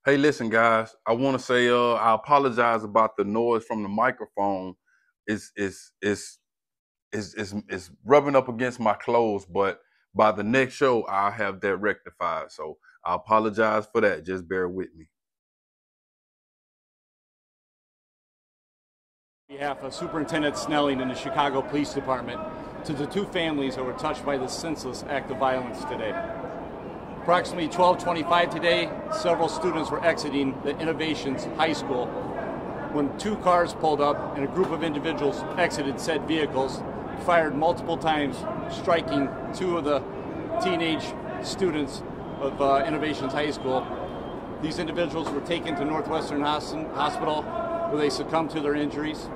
Hey, listen, guys. I want to say I apologize about the noise from the microphone. It's rubbing up against my clothes, but by the next show, I'll have that rectified. So I apologize for that. Just bear with me. On behalf of Superintendent Snelling and the Chicago Police Department to the two families that were touched by this senseless act of violence today. Approximately 12:25 today, several students were exiting the Innovations High School when two cars pulled up and a group of individuals exited said vehicles, fired multiple times, striking two of the teenage students of Innovations High School. These individuals were taken to Northwestern Hospital where they succumbed to their injuries.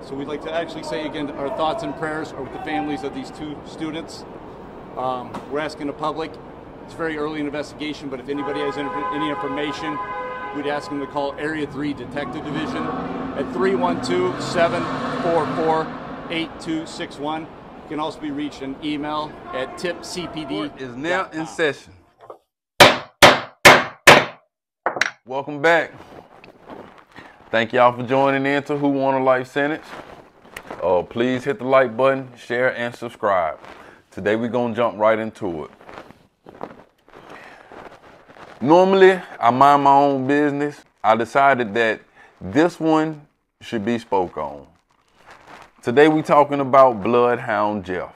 So we'd like to actually say again, our thoughts and prayers are with the families of these two students. We're asking the public, it's very early in the investigation, but if anybody has any information, we'd ask them to call Area 3 Detective Division at 312-744-8261. You can also be reached an email at tipcpd. Court is now in session. Welcome back. Thank y'all for joining in to Who Want a Life Sentence. Please hit the like button, share, and subscribe. Today we're going to jump right into it. Normally, I mind my own business. I decided that this one should be spoke on. Today we're talking about Bloodhound Jeff.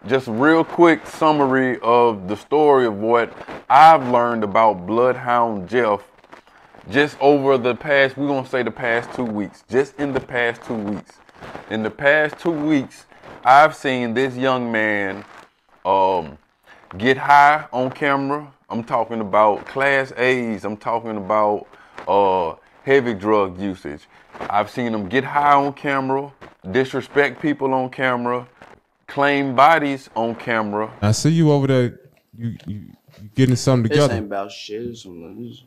Just a real quick summary of the story of what I've learned about Bloodhound Jeff just over the past, we're going to say the past 2 weeks. Just in the past 2 weeks. In the past 2 weeks, I've seen this young man get high on camera. I'm talking about Class A's. I'm talking about heavy drug usage. I've seen him get high on camera, disrespect people on camera, claim bodies on camera. I see you over there. You getting something together. This ain't about shit. This ain't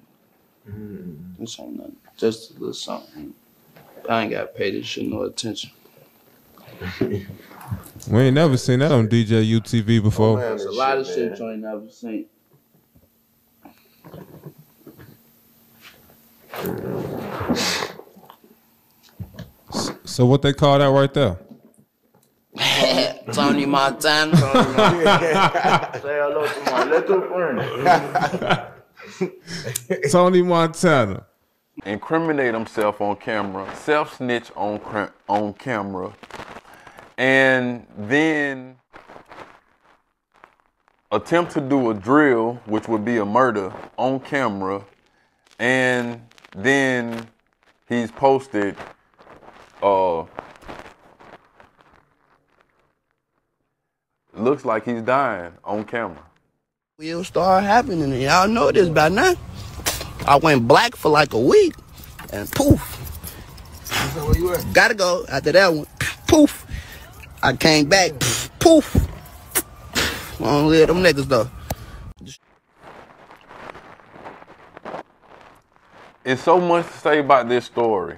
nothing. Just a little something. I ain't got to pay this shit no attention. We ain't never seen that on DJ UTV before. There's a lot of shit you ain't never seen. So what they call that right there? Tony Montana. Say hello to my little friend. Tony Montana. Incriminate himself on camera, self-snitch on camera, and then attempt to do a drill, which would be a murder, on camera, and then he's posted looks like he's dying on camera. Will start happening. Y'all know this by now. I went black for like a week, and poof. So where you at? Gotta go. After that one, poof. I came back, poof. I don't live them niggas though. It's so much to say about this story.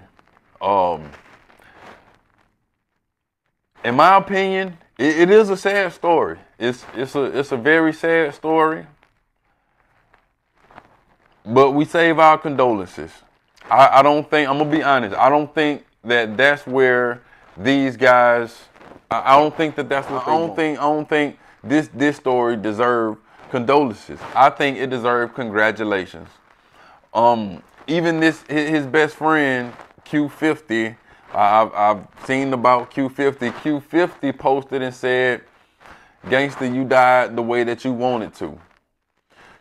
In my opinion, it is a sad story. It's a very sad story. But we save our condolences. I don't think, I'm gonna be honest, I don't think that that's where these guys, I don't think that that's what I don't think this story deserves condolences. I think it deserves congratulations. Even his best friend, Q50, I've seen about Q50. Q50 posted and said, "Gangsta, you died the way that you wanted to."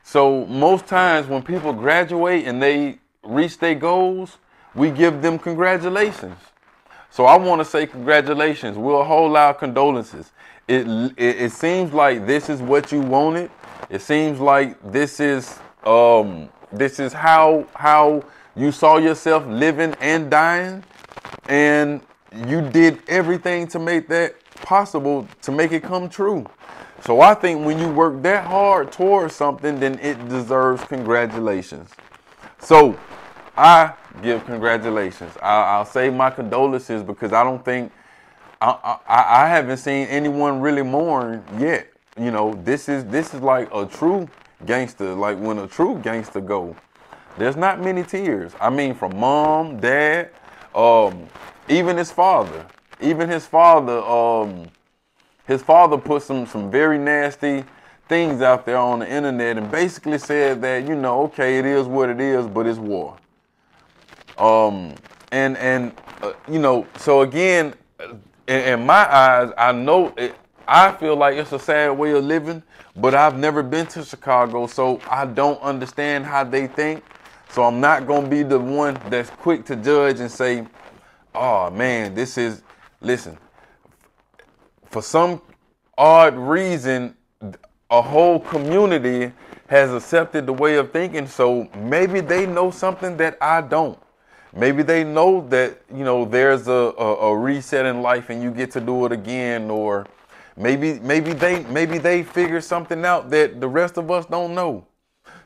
So most times when people graduate and they reach their goals, we give them congratulations. So I want to say congratulations. We'll hold our condolences. It seems like this is what you wanted. It seems like this is how you saw yourself living and dying, and you did everything to make that possible, to make it come true. So I think when you work that hard towards something, then it deserves congratulations. So I give congratulations. I'll say my condolences because I don't think, I haven't seen anyone really mourn yet. You know, this is like a true gangster, like when a true gangster go, there's not many tears. I mean, from mom, dad, even his father. Even his father put some very nasty things out there on the internet and basically said that, you know, okay, it is what it is, but it's war. You know, so again, in my eyes, I know it, I feel like it's a sad way of living, but I've never been to Chicago, so I don't understand how they think. So I'm not going to be the one that's quick to judge and say, oh man, listen, for some odd reason, a whole community has accepted the way of thinking, so maybe they know something that I don't. Maybe they know that, you know, there's a reset in life and you get to do it again, or maybe they figure something out that the rest of us don't know.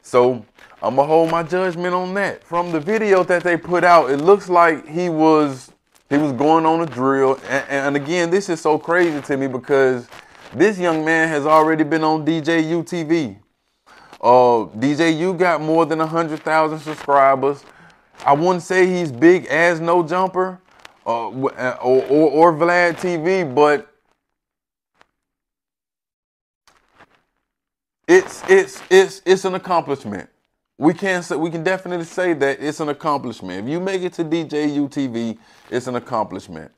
So I'm gonna hold my judgment on that. From the video that they put out, it looks like he was going on a drill. And again, this is so crazy to me because this young man has already been on DJU TV. DJU got more than 100,000 subscribers. I wouldn't say he's big as No Jumper or Vlad TV, but it's an accomplishment. We can definitely say that it's an accomplishment. If you make it to DJU TV, it's an accomplishment.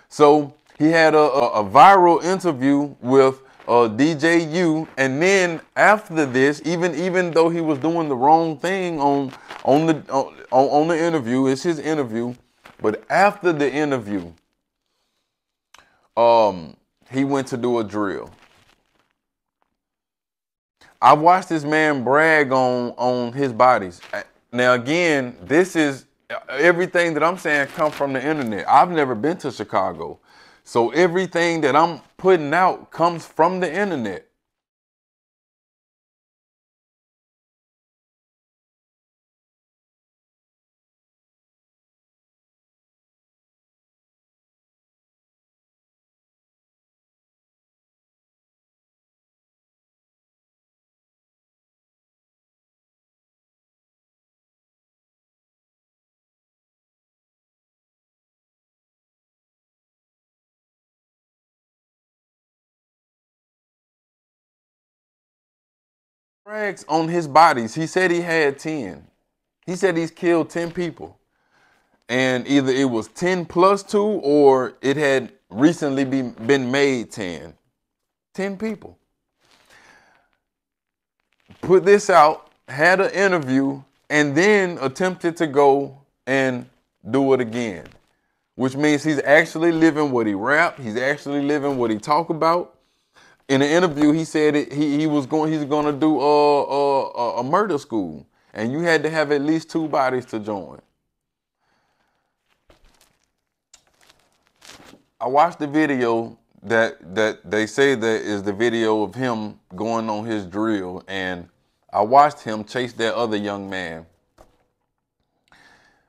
So he had a viral interview with DJU, and then after this, even though he was doing the wrong thing on the interview, it's his interview, but after the interview, he went to do a drill. I watched this man brag on his bodies. Now again, this is everything that I'm saying comes from the internet. I've never been to Chicago. So everything that I'm putting out comes from the internet. Brags on his bodies. He said he had 10. He said he's killed 10 people. And either it was 10 plus 2 or it had recently been made 10. 10 people. Put this out, had an interview, and then attempted to go and do it again. Which means he's actually living what he rap. He's actually living what he talk about. In the interview, he said he's going to do a murder school, and you had to have at least 2 bodies to join. I watched the video that they say that is the video of him going on his drill, and I watched him chase that other young man.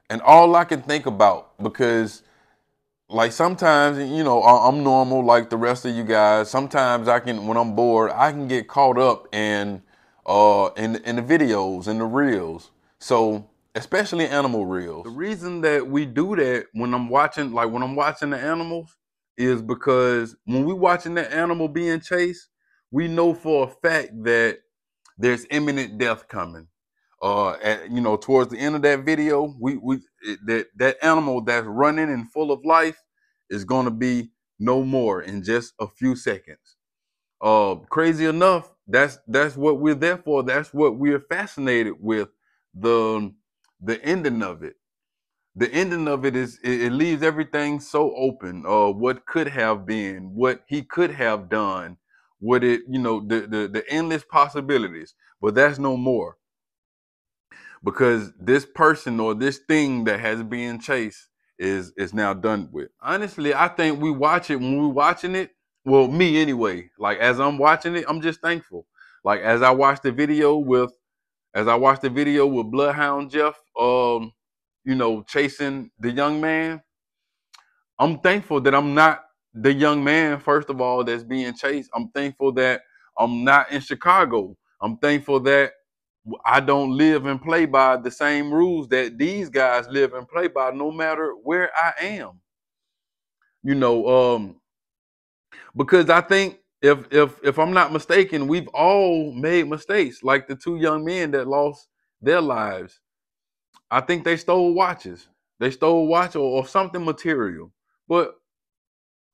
And all I can think about, because like sometimes, you know, I'm normal like the rest of you guys. Sometimes when I'm bored, I can get caught up in the videos and the reels. So especially animal reels. The reason that we do that when I'm watching the animals is because when we're watching the animal being chased, we know for a fact that there's imminent death coming. You know, towards the end of that video, that animal that's running and full of life is going to be no more in just a few seconds. Crazy enough, that's what we're there for. That's what we're fascinated with, the ending of it. The ending of it is it leaves everything so open. What could have been, what he could have done, the endless possibilities. But that's no more. Because this person or this thing that has been chased is now done with. Honestly, I think we watch it when we're watching it. Well, me anyway. Like as I'm watching it, I'm just thankful. Like as I watched the video with Bloodhound Jeff, you know, chasing the young man. I'm thankful that I'm not the young man, first of all, that's being chased. I'm thankful that I'm not in Chicago. I'm thankful that I don't live and play by the same rules that these guys live and play by, no matter where I am. You know, because I think if I'm not mistaken, we've all made mistakes, like the two young men that lost their lives. I think they stole watches. They stole watch or something material. But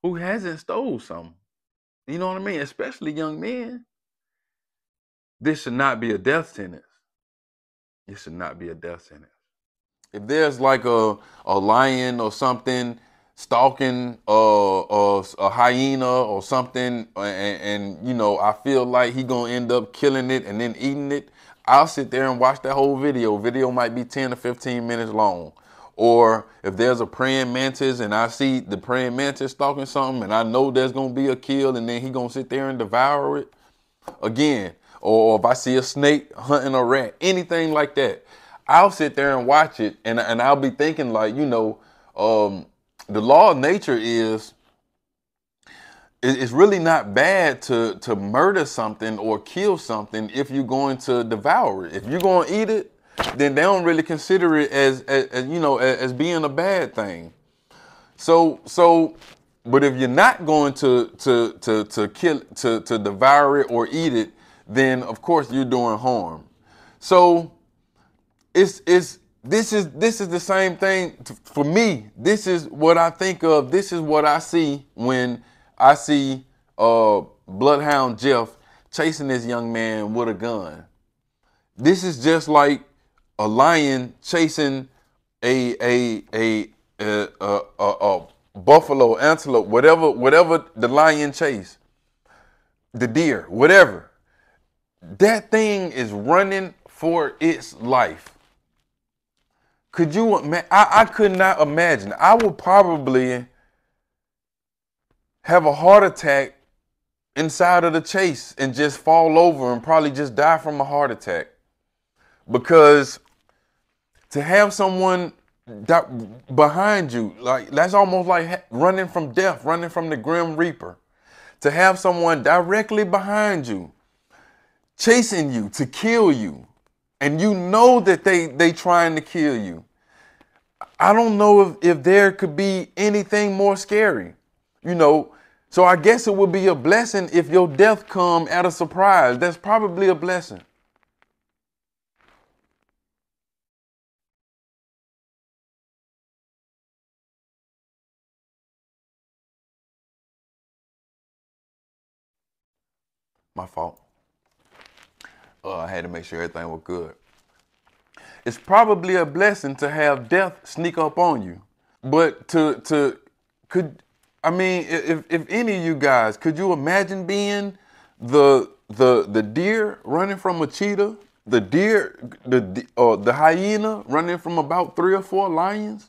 who hasn't stole something? You know what I mean? Especially young men. This should not be a death sentence. It should not be a death sentence. If there's like a lion or something stalking a hyena or something, and you know, I feel like he gonna end up killing it and then eating it, I'll sit there and watch that whole video. Video might be 10 to 15 minutes long. Or if there's a praying mantis and I see the praying mantis stalking something and I know there's gonna be a kill and then he gonna sit there and devour it again. Or if I see a snake hunting a rat, anything like that, I'll sit there and watch it, and I'll be thinking like, you know, the law of nature is it's really not bad to murder something or kill something if you're going to devour it. If you're going to eat it, then they don't really consider it as you know, as being a bad thing. So, but if you're not going to kill, to devour it or eat it, then of course you're doing harm. So this is the same thing for me. This is what I think of. This is what I see when I see Bloodhound Jeff chasing this young man with a gun. This is just like a lion chasing a buffalo, antelope, whatever the lion chase, the deer, whatever. That thing is running for its life. Could you imagine? I could not imagine. I would probably have a heart attack inside of the chase and just fall over and probably just die from a heart attack. Because to have someone behind you, like that's almost like running from death, running from the Grim Reaper. To have someone directly behind you, chasing you to kill you, and you know that they trying to kill you. I don't know if there could be anything more scary, you know. So I guess it would be a blessing if your death come at a surprise. That's probably a blessing. My fault. I had to make sure everything was good. It's probably a blessing to have death sneak up on you. But if any of you guys, could you imagine being the deer running from a cheetah, the hyena running from about 3 or 4 lions?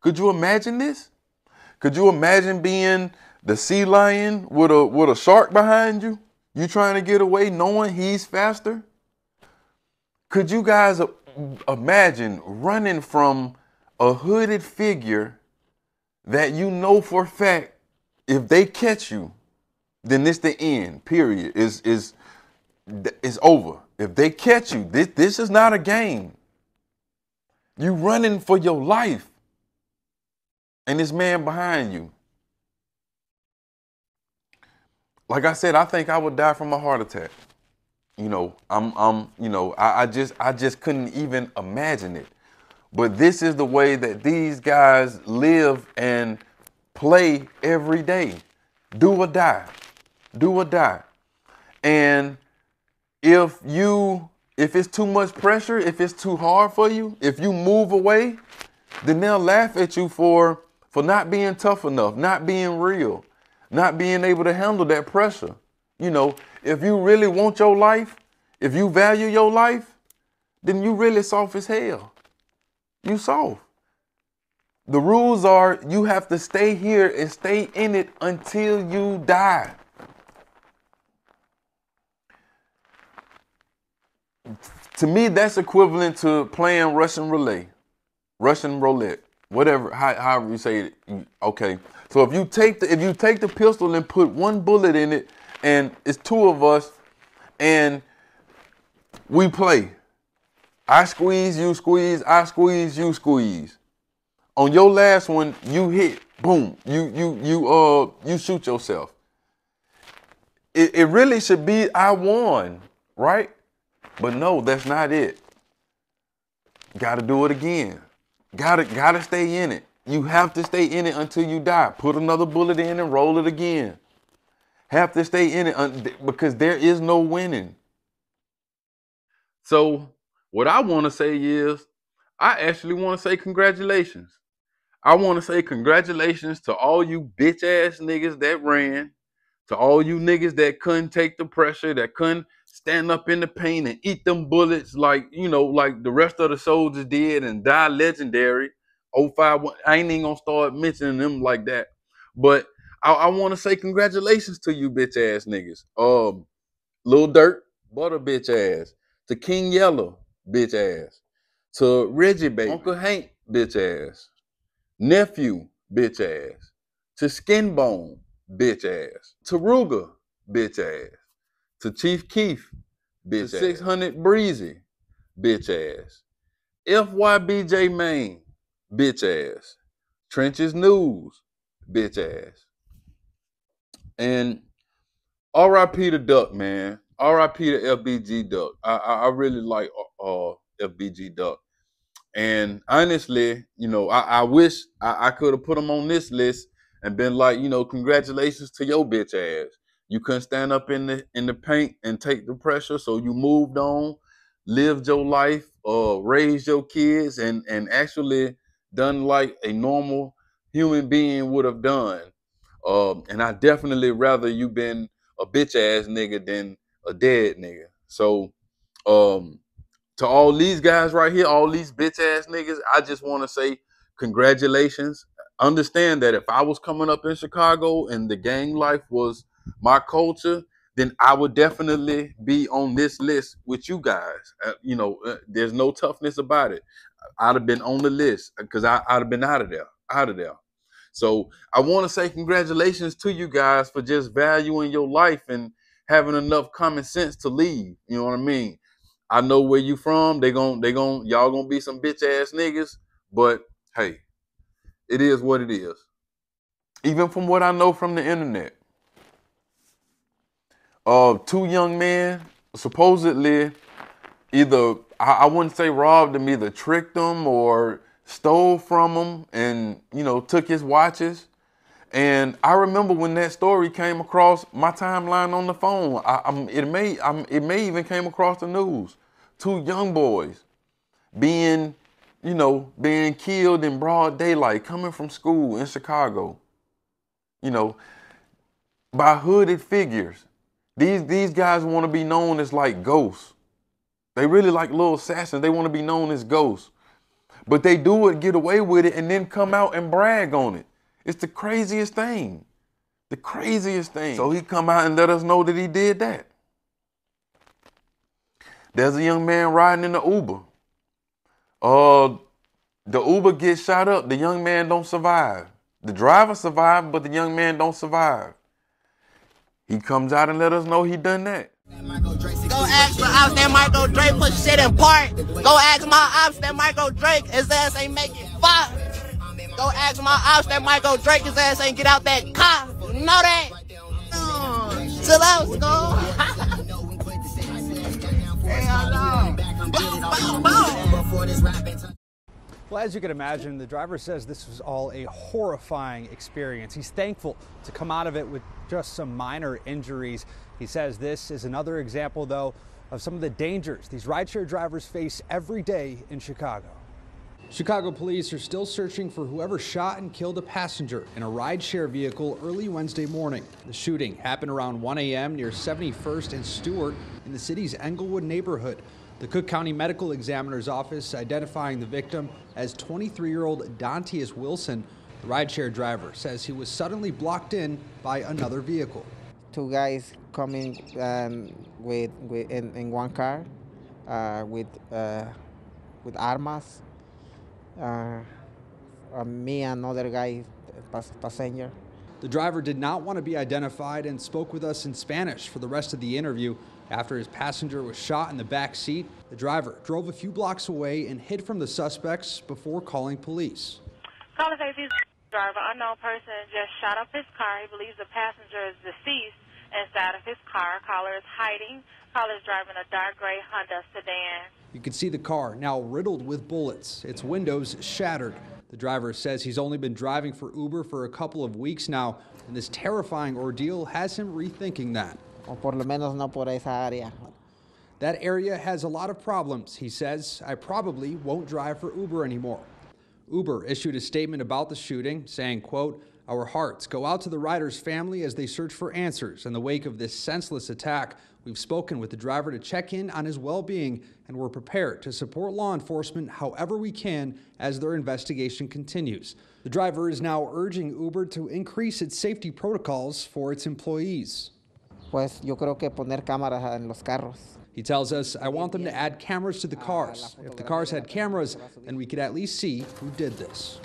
Could you imagine this? Could you imagine being the sea lion with a shark behind you? You trying to get away knowing he's faster? Could you guys imagine running from a hooded figure that you know for a fact if they catch you, then it's the end, period. It's over. If they catch you, this is not a game. You running for your life. And this man behind you. Like I said, I think I would die from a heart attack. You know, I just couldn't even imagine it. But this is the way that these guys live and play every day. Do or die. Do or die. And if it's too much pressure, if it's too hard for you, if you move away, then they'll laugh at you for not being tough enough, not being real, not being able to handle that pressure. You know, if you really want your life, if you value your life, then you really soft as hell. You soft. The rules are you have to stay here and stay in it until you die. To me, that's equivalent to playing Russian roulette, whatever, however you say it. Okay. So if you take the pistol and put one bullet in it, and it's 2 of us, and we play. I squeeze, you squeeze, I squeeze, you squeeze. On your last one, you hit, boom, you shoot yourself. It really should be I won, right? But no, that's not it. Gotta do it again. Gotta stay in it. You have to stay in it until you die. Put another bullet in and roll it again. Have to stay in it because there is no winning. So what I want to say is, I actually want to say congratulations. I want to say congratulations to all you bitch ass niggas that ran, to all you niggas that couldn't take the pressure, that couldn't stand up in the pain and eat them bullets like, you know, like the rest of the soldiers did and die legendary. 05, I ain't even gonna start mentioning them like that. But I want to say congratulations to you bitch ass niggas. Lil Durk, butter bitch ass. To King Yellow, bitch ass. To Reggie Baby, Uncle Hank, bitch ass. Nephew, bitch ass. To Skinbone, bitch ass. To Ruger, bitch ass. To Chief Keef, bitch ass. To 600 Breezy, bitch ass. FYBJ Main, bitch ass. Trenches News, bitch ass. And R.I.P. to Duck, man. R.I.P. to FBG Duck. I really like FBG Duck. And honestly, you know, I wish I could have put him on this list and been like, you know, congratulations to your bitch ass. You couldn't stand up in the paint and take the pressure, so you moved on, lived your life, raised your kids, and actually done like a normal human being would have done. And I definitely rather you been a bitch ass nigga than a dead nigga. So, to all these guys right here, all these bitch ass niggas, I just want to say congratulations. Understand that if I was coming up in Chicago and the gang life was my culture, then I would definitely be on this list with you guys. You know, there's no toughness about it. I'd have been on the list because I'd have been out of there. So I want to say congratulations to you guys for just valuing your life and having enough common sense to leave. You know what I mean? I know where you from. Y'all gonna be some bitch ass niggas, but hey, it is what it is. Even from what I know from the internet, two young men supposedly either, I wouldn't say robbed him, either tricked him or stole from him and, you know, took his watches. And I remember when that story came across my timeline on the phone, it may even came across the news. Two young boys being killed in broad daylight, coming from school in Chicago, you know, by hooded figures. These guys want to be known as like ghosts. They really like little assassins. They want to be known as ghosts. But they do it, get away with it, and then come out and brag on it. It's the craziest thing. The craziest thing. So he come out and let us know that he did that. There's a young man riding in the Uber. The Uber gets shot up. The young man don't survive. The driver survived, but the young man don't survive. He comes out and let us know he done that. Go ask my ops that Michael Drake put shit in park. Go ask my ops that Michael Drake, his ass ain't making fuck. Go ask my ops that Michael Drake, his ass ain't get out that car. You know that? Chill out, school. Well, as you can imagine, the driver says this was all a horrifying experience. He's thankful to come out of it with just some minor injuries. He says this is another example, though, of some of the dangers these rideshare drivers face every day in Chicago. Chicago police are still searching for whoever shot and killed a passenger in a rideshare vehicle early Wednesday morning. The shooting happened around 1 a.m. near 71st and Stewart in the city's Englewood neighborhood. The Cook County Medical Examiner's Office identifying the victim as 23-year-old Dontius Wilson. The rideshare driver says he was suddenly blocked in by another vehicle. Two guys coming in one car with armas. Me and another guy, passenger. The driver did not want to be identified and spoke with us in Spanish for the rest of the interview. After his passenger was shot in the back seat, the driver drove a few blocks away and hid from the suspects before calling police. Caller says he's a driver. Unknown person just shot up his car. He believes the passenger is deceased inside of his car. Caller is hiding. Caller is driving a dark gray Honda sedan. You can see the car now riddled with bullets, its windows shattered. The driver says he's only been driving for Uber for a couple of weeks now, and this terrifying ordeal has him rethinking that. O por lo menos no por esa área. That area has a lot of problems, he says. I probably won't drive for Uber anymore. Uber issued a statement about the shooting, saying, quote, "Our hearts go out to the rider's family as they search for answers in the wake of this senseless attack. We've spoken with the driver to check in on his well-being, and we're prepared to support law enforcement however we can as their investigation continues." The driver is now urging Uber to increase its safety protocols for its employees. Pues yo creo que poner cámaras en los carros. He tells us, "I want them to add cameras to the cars. If the cars had cameras, then we could at least see who did this."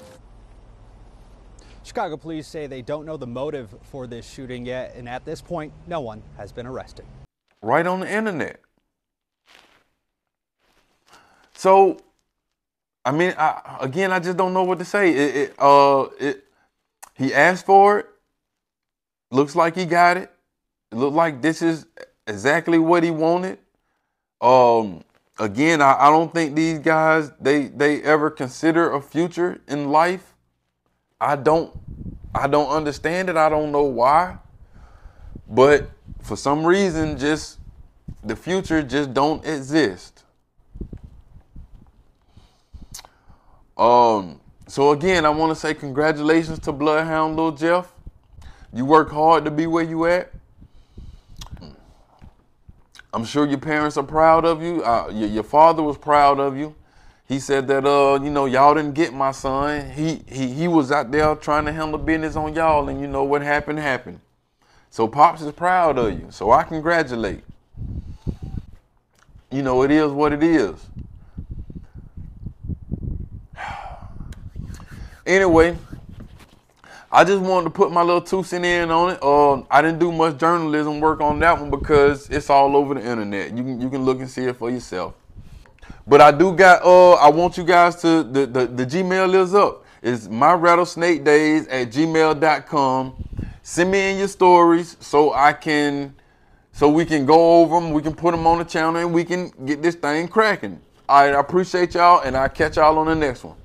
Chicago police say they don't know the motive for this shooting yet, and at this point, no one has been arrested. Right on the internet. So, I mean, I just don't know what to say. He asked for it. Looks like he got it. It looked like this is exactly what he wanted. Again, I don't think these guys, they ever consider a future in life. I don't understand it. I don't know why. But for some reason, just the future just don't exist. So again, I want to say congratulations to Bloodhound Lil Jeff. You work hard to be where you at. I'm sure your parents are proud of you. Your father was proud of you. He said that, you know, y'all didn't get my son. He was out there trying to handle business on y'all, and you know what happened. So Pops is proud of you. So I congratulate. You know, it is what it is. Anyway, I just wanted to put my little 2 cents in on it. I didn't do much journalism work on that one because it's all over the internet. You can look and see it for yourself. But I do got, I want you guys to, the Gmail is up. It's myrattlesnakedays@gmail.com. Send me in your stories so we can go over them, we can put them on the channel, and we can get this thing cracking. All right, I appreciate y'all, and I'll catch y'all on the next one.